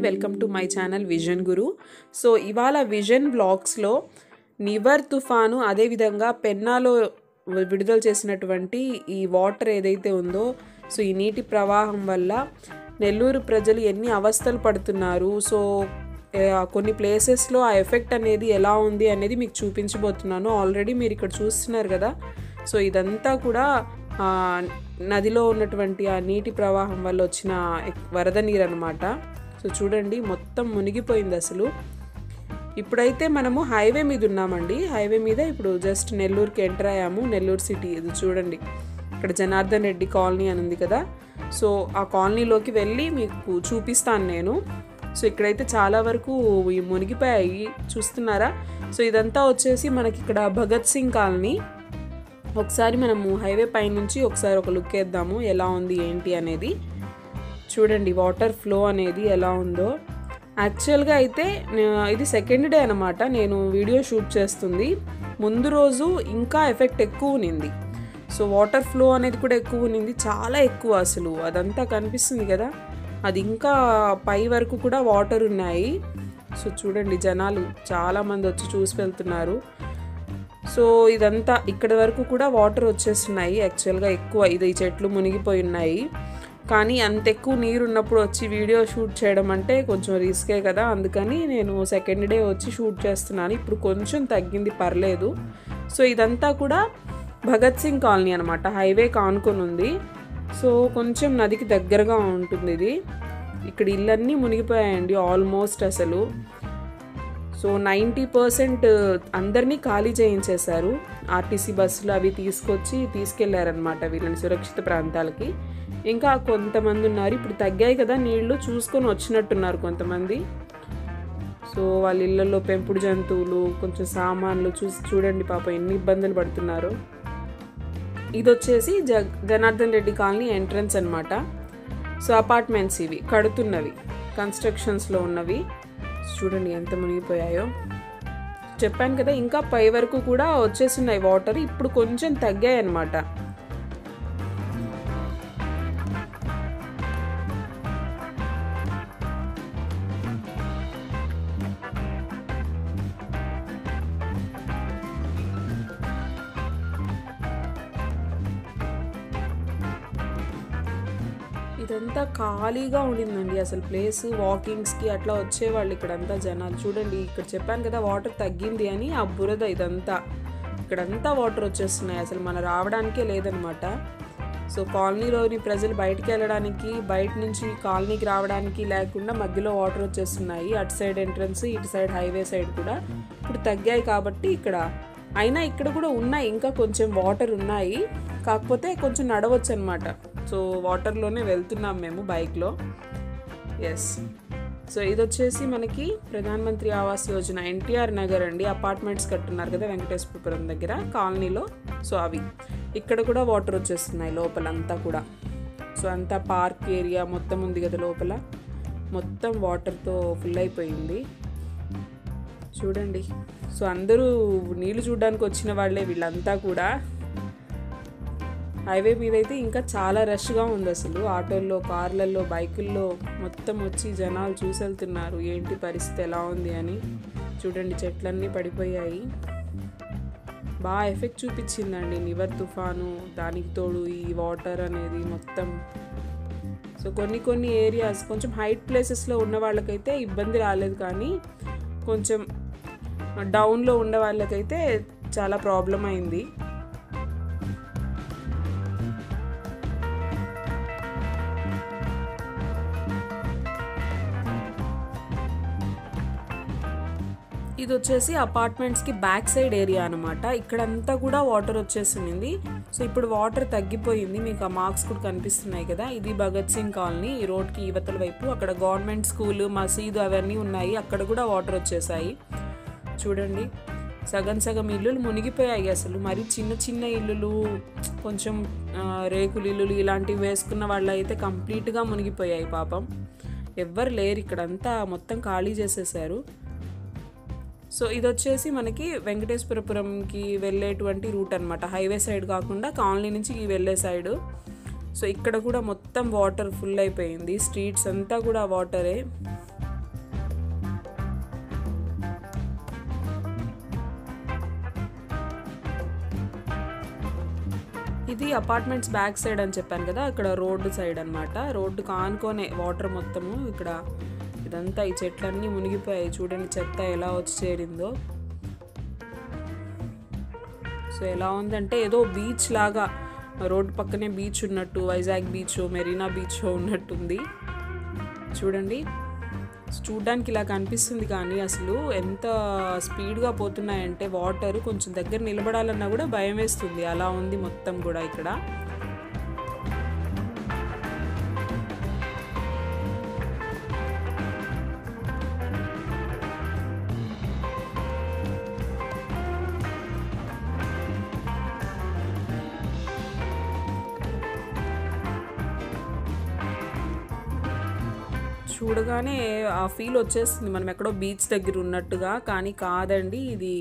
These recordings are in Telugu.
Welcome to my channel vision Guru. So ఇవాళ విజన్ బ్లాగ్స్లో నివర్ తుఫాను అదేవిధంగా పెన్నాలో విడుదల చేసినటువంటి ఈ వాటర్ ఏదైతే ఉందో, సో ఈ నీటి ప్రవాహం వల్ల నెల్లూరు ప్రజలు ఎన్ని అవస్థలు పడుతున్నారు, సో కొన్ని ప్లేసెస్లో ఆ ఎఫెక్ట్ అనేది ఎలా ఉంది అనేది మీకు చూపించబోతున్నాను. ఆల్రెడీ మీరు ఇక్కడ చూస్తున్నారు కదా. సో ఇదంతా కూడా నదిలో ఉన్నటువంటి ఆ నీటి ప్రవాహం వల్ల వచ్చిన వరద నీరు అనమాట. సో చూడండి, మొత్తం మునిగిపోయింది అసలు. ఇప్పుడైతే మనము హైవే మీద ఉన్నామండి. హైవే మీద ఇప్పుడు జస్ట్ నెల్లూరుకి ఎంటర్ అయ్యాము. నెల్లూరు సిటీ ఇది చూడండి. ఇక్కడ జనార్దన్ రెడ్డి కాలనీ అని ఉంది కదా. సో ఆ కాలనీలోకి వెళ్ళి మీకు చూపిస్తాను నేను. సో ఇక్కడైతే చాలా వరకు మునిగిపోయాయి, చూస్తున్నారా. సో ఇదంతా వచ్చేసి మనకి ఇక్కడ భగత్ సింగ్ కాలనీ. ఒకసారి మనము హైవే పైనుంచి ఒకసారి ఒక లుక్ వేద్దాము ఎలా ఉంది ఏంటి అనేది. చూడండి వాటర్ ఫ్లో అనేది ఎలా ఉందో. యాక్చువల్గా అయితే ఇది సెకండ్ డే అనమాట నేను వీడియో షూట్ చేస్తుంది. ముందు రోజు ఇంకా ఎఫెక్ట్ ఎక్కువ ఉన్నింది. సో వాటర్ ఫ్లో అనేది కూడా ఎక్కువ ఉన్నింది, చాలా ఎక్కువ అసలు. అదంతా కనిపిస్తుంది కదా, అది ఇంకా పై వరకు కూడా వాటర్ ఉన్నాయి. సో చూడండి, జనాలు చాలామంది వచ్చి చూసి వెళ్తున్నారు. సో ఇదంతా ఇక్కడ వరకు కూడా వాటర్ వచ్చేస్తున్నాయి. యాక్చువల్గా ఎక్కువ ఇది చెట్లు మునిగిపోయి ఉన్నాయి, కానీ అంత ఎక్కువ నీరు ఉన్నప్పుడు వచ్చి వీడియో షూట్ చేయడం అంటే కొంచెం రిస్కే కదా. అందుకని నేను సెకండ్ డే వచ్చి షూట్ చేస్తున్నాను. ఇప్పుడు కొంచెం తగ్గింది, పర్లేదు. సో ఇదంతా కూడా భగత్ సింగ్ కాలనీ అనమాట. హైవే కానుకొని ఉంది. సో కొంచెం నదికి దగ్గరగా ఉంటుంది ఇది. ఇక్కడ ఇళ్ళన్నీ మునిగిపోయాయండి ఆల్మోస్ట్ అసలు. సో 90% అందరినీ ఖాళీ చేయించేశారు. ఆర్టీసీ బస్సులు అవి తీసుకెళ్లారనమాట వీళ్ళని సురక్షిత ప్రాంతాలకి. ఇంకా కొంతమంది ఉన్నారు, ఇప్పుడు తగ్గాయి కదా నీళ్లు, చూసుకొని వచ్చినట్టున్నారు కొంతమంది. సో వాళ్ళ ఇళ్లలో పెంపుడు జంతువులు, కొంచెం సామాన్లు చూడండి పాపం ఎన్ని ఇబ్బందులు పడుతున్నారు. ఇది వచ్చేసి జనార్దన్ రెడ్డి కాలనీ ఎంట్రన్స్ అనమాట. సో అపార్ట్మెంట్స్ ఇవి కడుతున్నవి, కన్స్ట్రక్షన్స్లో ఉన్నవి. చూడండి ఎంత మునిగిపోయాయో. చెప్పాను కదా ఇంకా పై వరకు కూడా వచ్చేస్తున్నాయి వాటర్. ఇప్పుడు కొంచెం తగ్గాయి అన్నమాట. ఇదంతా ఖాళీగా ఉండిందండి అసలు ప్లేస్. వాకింగ్స్కి అట్లా వచ్చేవాళ్ళు ఇక్కడంతా జనాలు. చూడండి ఇక్కడ చెప్పాను కదా వాటర్ తగ్గింది అని. ఆ బురద ఇదంతా ఇక్కడంతా వాటర్ వచ్చేస్తున్నాయి, అసలు మనం రావడానికే లేదనమాట. సో కాలనీలోని ప్రజలు బయటికి వెళ్ళడానికి, బయట నుంచి కాలనీకి రావడానికి లేకుండా మధ్యలో వాటర్ వచ్చేస్తున్నాయి. అటు సైడ్ ఎంట్రన్స్, ఇటు సైడ్ హైవే సైడ్ కూడా ఇప్పుడు తగ్గాయి కాబట్టి ఇక్కడ. అయినా ఇక్కడ కూడా ఉన్నాయి, ఇంకా కొంచెం వాటర్ ఉన్నాయి, కాకపోతే కొంచెం నడవచ్చు అనమాట. సో వాటర్లోనే వెళ్తున్నాం మేము బైక్లో. ఎస్. సో ఇది వచ్చేసి మనకి ప్రధానమంత్రి ఆవాస్ యోజన ఎన్టీఆర్ నగర్ అండి. అపార్ట్మెంట్స్ కట్టున్నారు కదా వెంకటేశ్వరపురం దగ్గర కాలనీలో. సో అవి ఇక్కడ కూడా వాటర్ వచ్చేస్తున్నాయి లోపలంతా కూడా. సో అంతా పార్క్ ఏరియా మొత్తం ఉంది కదా లోపల, మొత్తం వాటర్తో ఫుల్ అయిపోయింది. చూడండి. సో అందరూ నీళ్ళు చూడడానికి వచ్చిన వాళ్ళే వీళ్ళంతా కూడా. హైవే మీద అయితే ఇంకా చాలా రష్గా ఉంది అసలు. ఆటోల్లో, కార్లల్లో, బైకుల్లో మొత్తం వచ్చి జనాలు చూసి వెళ్తున్నారు ఏంటి పరిస్థితి ఎలా ఉంది అని. చూడండి చెట్లన్నీ పడిపోయాయి. బాగా ఎఫెక్ట్ చూపించిందండి నివర్ తుఫాను. దానికి తోడు ఈ వాటర్ అనేది మొత్తం. సో కొన్ని ఏరియాస్ కొంచెం హైట్ ప్లేసెస్లో ఉన్న వాళ్ళకైతే ఇబ్బంది రాలేదు, కానీ కొంచెం డౌన్లో ఉన్న వాళ్ళకైతే చాలా ప్రాబ్లం అయింది. ఇది వచ్చేసి అపార్ట్మెంట్స్కి బ్యాక్ సైడ్ ఏరియా అనమాట. ఇక్కడంతా కూడా వాటర్ వచ్చేసింది. సో ఇప్పుడు వాటర్ తగ్గిపోయింది. మీకు ఆ మార్క్స్ కూడా కనిపిస్తున్నాయి కదా. ఇది భగత్ సింగ్ కాలనీ. ఈ రోడ్కి యువతల వైపు అక్కడ గవర్నమెంట్ స్కూల్, మసీదు అవన్నీ ఉన్నాయి. అక్కడ కూడా వాటర్ వచ్చేసాయి. చూడండి సగం ఇల్లులు మునిగిపోయాయి అసలు. మరి చిన్న ఇల్లులు, కొంచెం రేకులు ఇల్లులు ఇలాంటివి వేసుకున్న వాళ్ళు అయితే కంప్లీట్గా మునిగిపోయాయి పాపం. ఎవ్వరు లేరు ఇక్కడంతా, మొత్తం ఖాళీ చేసేసారు. సో ఇది వచ్చేసి మనకి వెంకటేశ్వరపురంకి వెళ్ళేటువంటి రూట్ అనమాట. హైవే సైడ్ కాకుండా కాలనీ నుంచి వెళ్ళే సైడు. సో ఇక్కడ కూడా మొత్తం వాటర్ ఫుల్ అయిపోయింది. స్ట్రీట్స్ అంతా కూడా వాటరే. ఇది అపార్ట్మెంట్స్ బ్యాక్ సైడ్ అని చెప్పాను కదా, అక్కడ రోడ్డు సైడ్ అనమాట. రోడ్డు కానుకొనే వాటర్ మొత్తము. ఇక్కడ ఇదంతా ఈ చెట్లన్నీ మునిగిపోయాయి. చూడండి చెత్త ఎలా వచ్చి చేరిందో. సో ఎలా ఉందంటే ఏదో బీచ్ లాగా, రోడ్డు పక్కనే బీచ్ ఉన్నట్టు, వైజాగ్ బీచ్, మెరీనా బీచ్ ఉన్నట్టుంది. చూడండి చూడ్డానికి ఇలా కనిపిస్తుంది, కానీ అసలు ఎంత స్పీడ్గా పోతున్నాయంటే వాటర్, కొంచెం దగ్గర నిలబడాలన్నా కూడా భయం వేస్తుంది. అలా ఉంది మొత్తం కూడా ఇక్కడ. చూడగానే ఆ ఫీల్ వచ్చేస్తుంది మనం ఎక్కడో బీచ్ దగ్గర ఉన్నట్టుగా, కానీ కాదండి, ఇది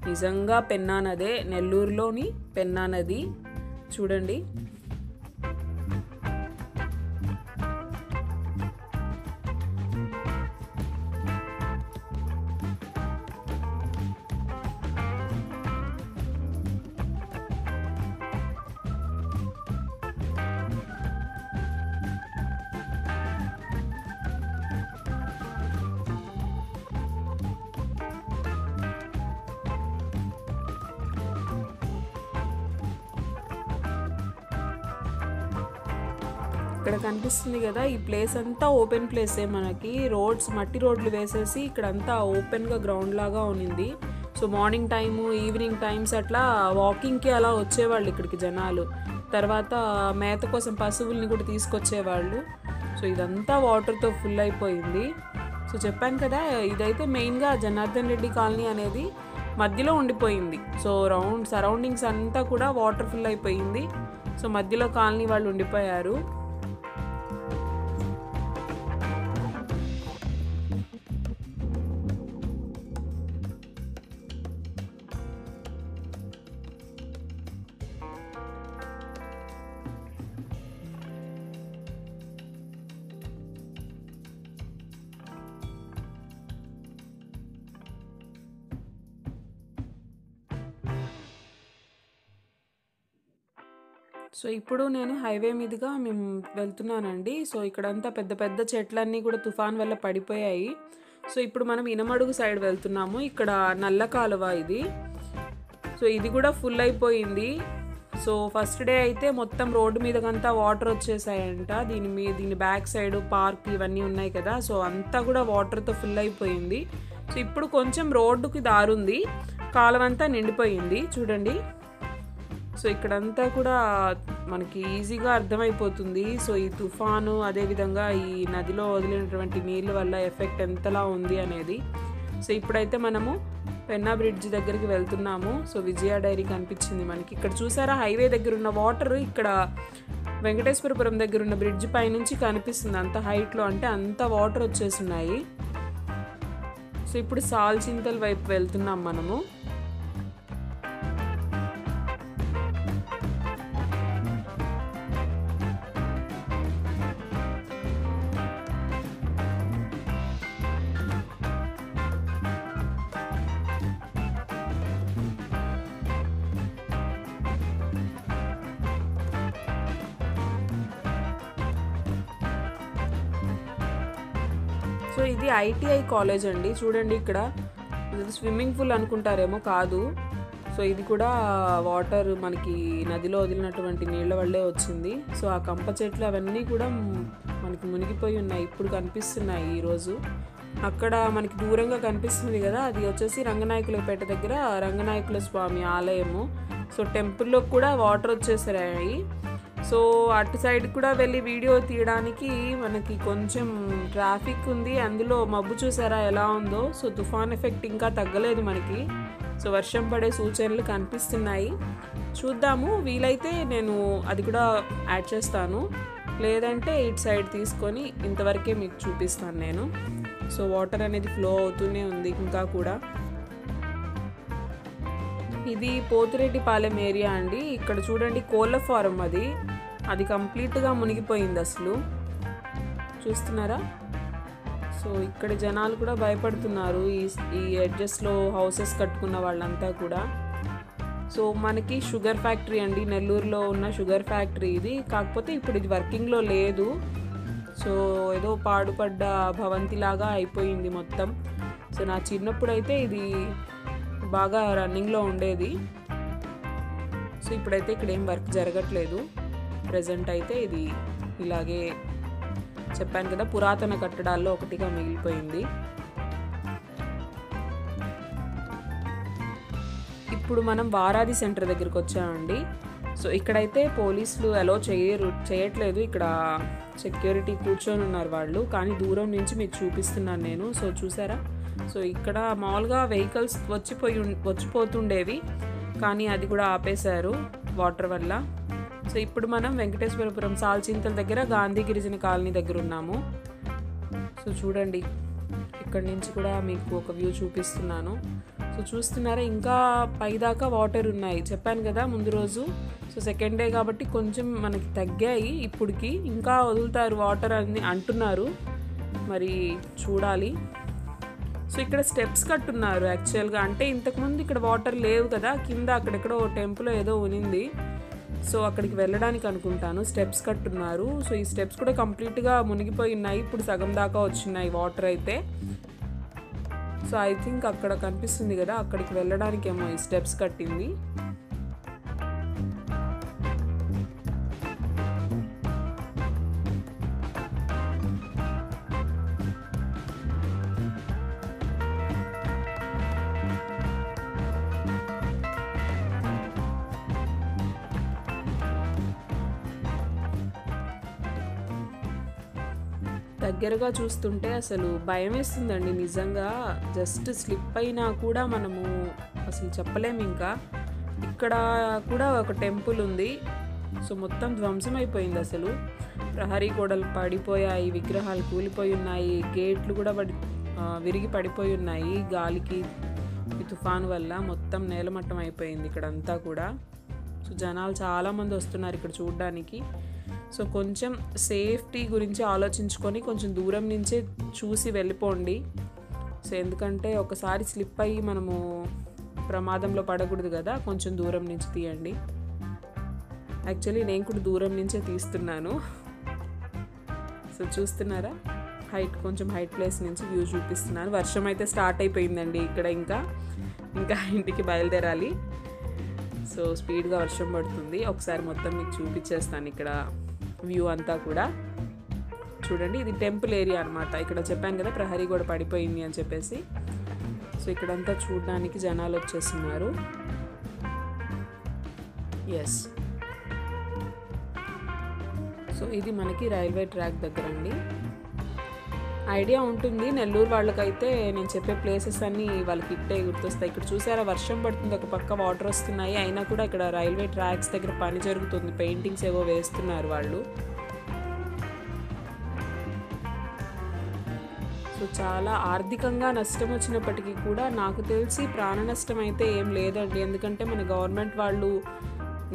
నిజంగా పెన్నా నదే, నెల్లూరులోని పెన్నా నది. చూడండి ఇక్కడ కనిపిస్తుంది కదా, ఈ ప్లేస్ అంతా ఓపెన్ ప్లేసే మనకి. రోడ్స్, మట్టి రోడ్లు వేసేసి ఇక్కడంతా ఓపెన్గా గ్రౌండ్ లాగా ఉన్నింది. So morning time, evening times అట్లా వాకింగ్కి అలా వచ్చేవాళ్ళు ఇక్కడికి జనాలు. తర్వాత మేత కోసం పశువుల్ని కూడా తీసుకొచ్చేవాళ్ళు. సో ఇదంతా వాటర్తో ఫుల్ అయిపోయింది. సో చెప్పాను కదా, ఇదైతే మెయిన్గా జనార్దన్ రెడ్డి కాలనీ అనేది మధ్యలో ఉండిపోయింది. సో సరౌండింగ్స్ అంతా కూడా వాటర్ ఫుల్ అయిపోయింది. సో మధ్యలో కాలనీ వాళ్ళు ఉండిపోయారు. సో ఇప్పుడు నేను హైవే మీదుగా మేము వెళ్తున్నానండి. సో ఇక్కడంతా పెద్ద పెద్ద చెట్లన్నీ కూడా తుఫాన్ వల్ల పడిపోయాయి. సో ఇప్పుడు మనం ఇనమడుగు సైడ్ వెళ్తున్నాము. ఇక్కడ నల్ల కాలువ ఇది. సో ఇది కూడా ఫుల్ అయిపోయింది. సో ఫస్ట్ డే అయితే మొత్తం రోడ్డు మీదకంతా వాటర్ వచ్చేసాయంట. దీని బ్యాక్ సైడ్ పార్క్ ఇవన్నీ ఉన్నాయి కదా, సో అంతా కూడా వాటర్తో ఫుల్ అయిపోయింది. సో ఇప్పుడు కొంచెం రోడ్డుకి దారుంది, కాలువ అంతా నిండిపోయింది చూడండి. సో ఇక్కడంతా కూడా మనకి ఈజీగా అర్థమైపోతుంది. సో ఈ తుఫాను, అదేవిధంగా ఈ నదిలో వదిలినటువంటి నీళ్ళ వల్ల ఎఫెక్ట్ ఎంతలా ఉంది అనేది. సో ఇప్పుడైతే మనము పెన్నా బ్రిడ్జ్ దగ్గరికి వెళ్తున్నాము. సో విజయ డైరీ కనిపించింది మనకి. ఇక్కడ చూసారా, హైవే దగ్గర ఉన్న వాటర్ ఇక్కడ వెంకటేశ్వరపురం దగ్గర ఉన్న బ్రిడ్జ్ పైనుంచి కనిపిస్తుంది. అంత హైట్లో, అంటే అంత వాటర్ వచ్చేస్తున్నాయి. సో ఇప్పుడు సాల్చింతల వైపు వెళ్తున్నాం మనము. సో ఇది ITI కాలేజ్ అండి. చూడండి ఇక్కడ స్విమ్మింగ్ పూల్ అనుకుంటారేమో, కాదు. సో ఇది కూడా వాటర్ మనకి నదిలో వదిలినటువంటి నీళ్ళ వల్లే వచ్చింది. సో ఆ కంప చెట్లు అవన్నీ కూడా మనకి మునిగిపోయి ఉన్నాయి, ఇప్పుడు కనిపిస్తున్నాయి ఈరోజు. అక్కడ మనకి దూరంగా కనిపిస్తుంది కదా, అది వచ్చేసి రంగనాయకులపేట దగ్గర రంగనాయకుల స్వామి ఆలయము. సో టెంపుల్లో కూడా వాటర్ వచ్చేసాయి. సో అటు సైడ్ కూడా వెళ్ళి వీడియో తీయడానికి మనకి కొంచెం ట్రాఫిక్ ఉంది. అందులో మబ్బు చూసారా ఎలా ఉందో. సో తుఫాన్ ఎఫెక్ట్ ఇంకా తగ్గలేదు మనకి. సో వర్షం పడే సూచనలు కనిపిస్తున్నాయి. చూద్దాము, వీలైతే నేను అది కూడా యాడ్ చేస్తాను, లేదంటే ఇటు సైడ్ తీసుకొని ఇంతవరకే మీకు చూపిస్తాను నేను. సో వాటర్ అనేది ఫ్లో అవుతూనే ఉంది ఇంకా కూడా. ఇది పోతిరెడ్డిపాలెం ఏరియా అండి. ఇక్కడ చూడండి కోళ్ళ ఫారం, అది కంప్లీట్గా మునిగిపోయింది అసలు, చూస్తున్నారా. సో ఇక్కడ జనాలు కూడా భయపడుతున్నారు, ఈ ఎడ్జెస్లో హౌసెస్ కట్టుకున్న వాళ్ళంతా కూడా. సో మనకి షుగర్ ఫ్యాక్టరీ అండి, నెల్లూరులో ఉన్న షుగర్ ఫ్యాక్టరీ ఇది. కాకపోతే ఇప్పుడు ఇది వర్కింగ్లో లేదు. సో ఏదో పాడుపడ్డ భవంతిలాగా అయిపోయింది మొత్తం. సో నా చిన్నప్పుడు అయితే ఇది బాగా రన్నింగ్లో ఉండేది. సో ఇప్పుడైతే ఇక్కడ ఏం వర్క్ జరగట్లేదు. ప్రజెంట్ అయితే ఇది ఇలాగే చెప్పాను కదా, పురాతన కట్టడాల్లో ఒకటిగా మిగిలిపోయింది. ఇప్పుడు మనం వారాది సెంటర్ దగ్గరికి వచ్చామండి. సో ఇక్కడైతే పోలీసులు అలో చేయట్లేదు. ఇక్కడ సెక్యూరిటీ కూర్చొని ఉన్నారు వాళ్ళు, కానీ దూరం నుంచి మీకు చూపిస్తున్నాను నేను. సో చూసారా, సో ఇక్కడ మామూలుగా వెహికల్స్ వచ్చిపోతుండేవి, కానీ అది కూడా ఆపేశారు వాటర్ వల్ల. సో ఇప్పుడు మనం వెంకటేశ్వరపురం సాల్చింతల దగ్గర గాంధీ గిరిజన కాలనీ దగ్గర ఉన్నాము. సో చూడండి, ఇక్కడి నుంచి కూడా మీకు ఒక వ్యూ చూపిస్తున్నాను. సో చూస్తున్నారా, ఇంకా పైదాకా వాటర్ ఉన్నాయి. చెప్పాను కదా ముందు రోజు. సో సెకండ్ డే కాబట్టి కొంచెం మనకి తగ్గాయి. ఇప్పటికి ఇంకా వదులుతారు వాటర్ అని అంటున్నారు, మరి చూడాలి. సో ఇక్కడ స్టెప్స్ కట్టున్నారు యాక్చువల్గా. అంటే ఇంతకుముందు ఇక్కడ వాటర్ లేవు కదా, కింద అక్కడెక్కడో టెంపుల్ ఏదో ఉనింది. సో అక్కడికి వెళ్ళడానికి అనుకుంటాను స్టెప్స్ కట్టున్నారు. సో ఈ స్టెప్స్ కూడా కంప్లీట్గా మునిగిపోయి ఉన్నాయి. ఇప్పుడు సగం దాకా వచ్చినాయి వాటర్ అయితే. సో ఐ థింక్ అక్కడ కనిపిస్తుంది కదా, అక్కడికి వెళ్ళడానికి ఏమో ఈ స్టెప్స్ కట్టింది. దగ్గరగా చూస్తుంటే అసలు భయం వేస్తుందండి నిజంగా. జస్ట్ స్లిప్ అయినా కూడా మనము అసలు చెప్పలేము. ఇంకా ఇక్కడ కూడా ఒక టెంపుల్ ఉంది. సో మొత్తం ధ్వంసం అయిపోయింది అసలు. ప్రహరీ గోడలు పడిపోయాయి, విగ్రహాలు కూలిపోయి ఉన్నాయి, గేట్లు కూడా విరిగి పడిపోయి ఉన్నాయి గాలికి, ఈ తుఫాను వల్ల మొత్తం నేలమట్టం అయిపోయింది ఇక్కడంతా కూడా. సో జనాలు చాలామంది వస్తున్నారు ఇక్కడ చూడడానికి. సో కొంచెం సేఫ్టీ గురించి ఆలోచించుకొని కొంచెం దూరం నుంచే చూసి వెళ్ళిపోండి. సో ఎందుకంటే ఒకసారి స్లిప్ అయ్యి మనము ప్రమాదంలో పడకూడదు కదా, కొంచెం దూరం నుంచి తీయండి. యాక్చువల్లీ నేను కూడా దూరం నుంచే తీస్తున్నాను. సో చూస్తున్నారా, కొంచెం హైట్ ప్లేస్ నుంచి వ్యూ చూపిస్తున్నాను. వర్షం అయితే స్టార్ట్ అయిపోయిందండి ఇక్కడ. ఇంకా ఇంటికి బయలుదేరాలి. సో స్పీడ్గా వర్షం పడుతుంది. ఒకసారి మొత్తం మీకు చూపించేస్తాను ఇక్కడ వ్యూ అంతా కూడా. చూడండి, ఇది టెంపుల్ ఏరియా అనమాట. ఇక్కడ చెప్పాను కదా ప్రహరీ గోడ పడిపోయింది అని చెప్పేసి. సో ఇక్కడంతా చూడడానికి జనాలు వచ్చేస్తున్నారు. ఎస్, సో ఇది మనకి రైల్వే ట్రాక్ దగ్గర అండి. ఐడియా ఉంటుంది నెల్లూరు వాళ్ళకైతే నేను చెప్పే ప్లేసెస్ అన్నీ వాళ్ళకి ఇట్టే గుర్తొస్తాయి. ఇక్కడ చూసారా, వర్షం పడుతుంది, ఒక పక్క వాటర్ వస్తున్నాయి, అయినా కూడా ఇక్కడ రైల్వే ట్రాక్స్ దగ్గర పని జరుగుతుంది. పెయింటింగ్స్ ఏవో వేస్తున్నారు వాళ్ళు. సో చాలా ఆర్థికంగా నష్టం వచ్చినప్పటికీ కూడా నాకు తెలిసి ప్రాణ నష్టం అయితే ఏం లేదండి. ఎందుకంటే మన గవర్నమెంట్ వాళ్ళు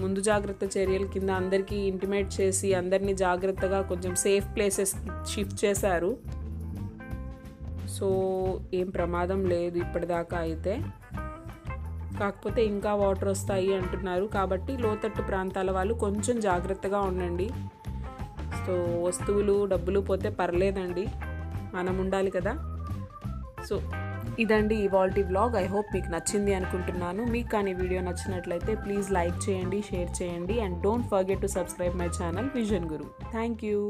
ముందు జాగ్రత్త చర్యల కింద అందరికీ ఇంటిమేట్ చేసి అందరినీ జాగ్రత్తగా కొంచెం సేఫ్ ప్లేసెస్కి షిఫ్ట్ చేశారు. సో ఏం ప్రమాదం లేదు ఇప్పటిదాకా అయితే. కాకపోతే ఇంకా వాటర్ వస్తాయి అంటున్నారు, కాబట్టి లోతట్టు ప్రాంతాల వాళ్ళు కొంచెం జాగ్రత్తగా ఉండండి. సో వస్తువులు డబ్బులు పోతే పర్లేదండి, మనం ఉండాలి కదా. సో ఇదండి ఇవాల్టి వ్లాగ్. ఐ హోప్ మీకు నచ్చింది అనుకుంటున్నాను. మీకు కానీ వీడియో నచ్చినట్లయితే ప్లీజ్ లైక్ చేయండి, షేర్ చేయండి, and don't forget to subscribe my channel vision Guru. Thank you.